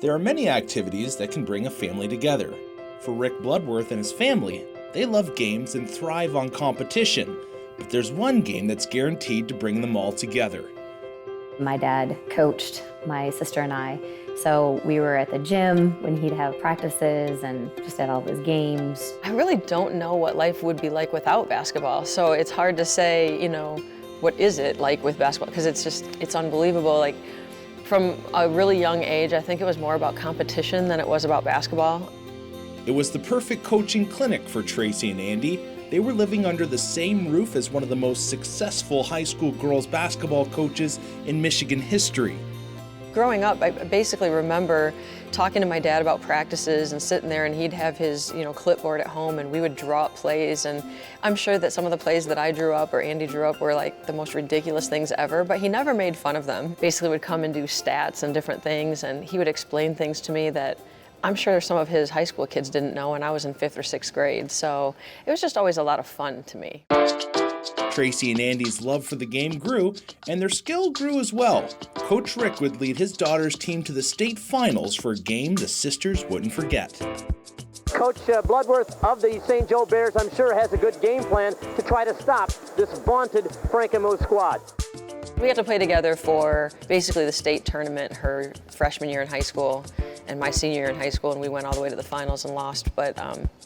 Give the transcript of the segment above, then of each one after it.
There are many activities that can bring a family together. For Rick Bloodworth and his family, they love games and thrive on competition, but there's one game that's guaranteed to bring them all together. My dad coached my sister and I, so we were at the gym when he'd have practices and just at all of his games. I really don't know what life would be like without basketball, so it's hard to say, what is it like with basketball, because it's unbelievable. Like, from a really young age, I think it was more about competition than it was about basketball. It was the perfect coaching clinic for Tracy and Andy. They were living under the same roof as one of the most successful high school girls basketball coaches in Michigan history. Growing up, I basically remember talking to my dad about practices and sitting there, and he'd have his clipboard at home, and we would draw up plays. And I'm sure that some of the plays that I drew up or Andy drew up were like the most ridiculous things ever, but he never made fun of them. Basically would come and do stats and different things, and he would explain things to me that I'm sure some of his high school kids didn't know, and I was in 5th or 6th grade. So it was just always a lot of fun to me. Tracy and Andy's love for the game grew, and their skill grew as well. Coach Rick would lead his daughter's team to the state finals for a game the sisters wouldn't forget. Coach Bloodworth of the St. Joe Bears, I'm sure, has a good game plan to try to stop this vaunted Frankenmuth squad. We had to play together for basically the state tournament her freshman year in high school and my senior year in high school, and we went all the way to the finals and lost, but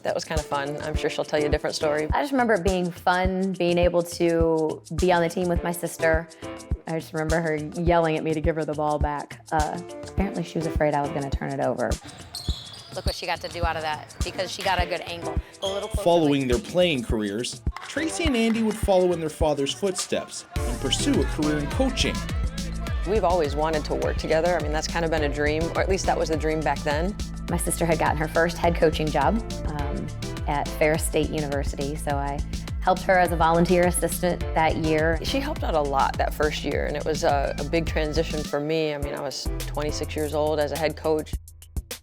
that was kind of fun. I'm sure she'll tell you a different story. I just remember it being fun, being able to be on the team with my sister. I just remember her yelling at me to give her the ball back. Apparently she was afraid I was going to turn it over. Look what she got to do out of that, because she got a good angle. A little closer. Following their playing careers, Tracy and Andy would follow in their father's footsteps and pursue a career in coaching. We've always wanted to work together. I mean, that's kind of been a dream, or at least that was the dream back then. My sister had gotten her first head coaching job at Ferris State University, so I helped her as a volunteer assistant that year. She helped out a lot that first year, and it was a big transition for me. I mean, I was 26 years old as a head coach.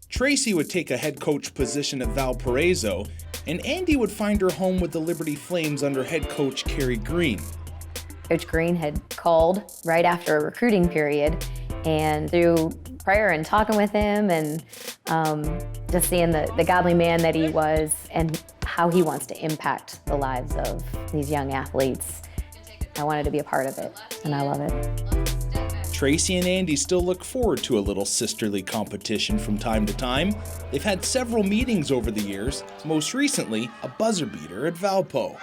Tracy would take a head coach position at Valparaiso, and Andy would find her home with the Liberty Flames under head coach Kerry Green. Coach Green had called right after a recruiting period, and through prayer and talking with him and just seeing the godly man that he was and how he wants to impact the lives of these young athletes, I wanted to be a part of it, and I love it. Tracy and Andy still look forward to a little sisterly competition from time to time. They've had several meetings over the years, most recently a buzzer beater at Valpo.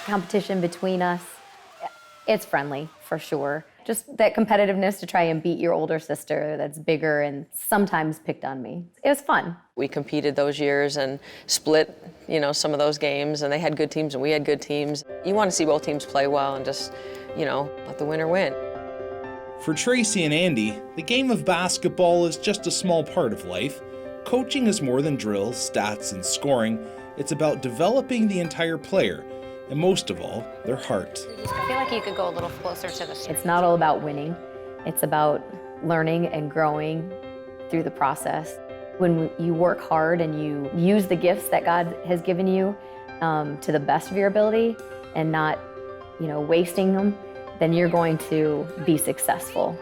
Competition between us, it's friendly for sure. Just that competitiveness to try and beat your older sister that's bigger and sometimes picked on me. It was fun. We competed those years and split, some of those games, and they had good teams and we had good teams. You want to see both teams play well and just, let the winner win. For Tracy and Andy, the game of basketball is just a small part of life. Coaching is more than drills, stats, and scoring. It's about developing the entire player, and most of all, their heart. I feel like you could go a little closer to the... It's not all about winning. It's about learning and growing through the process. When you work hard and you use the gifts that God has given you to the best of your ability and not, wasting them, then you're going to be successful.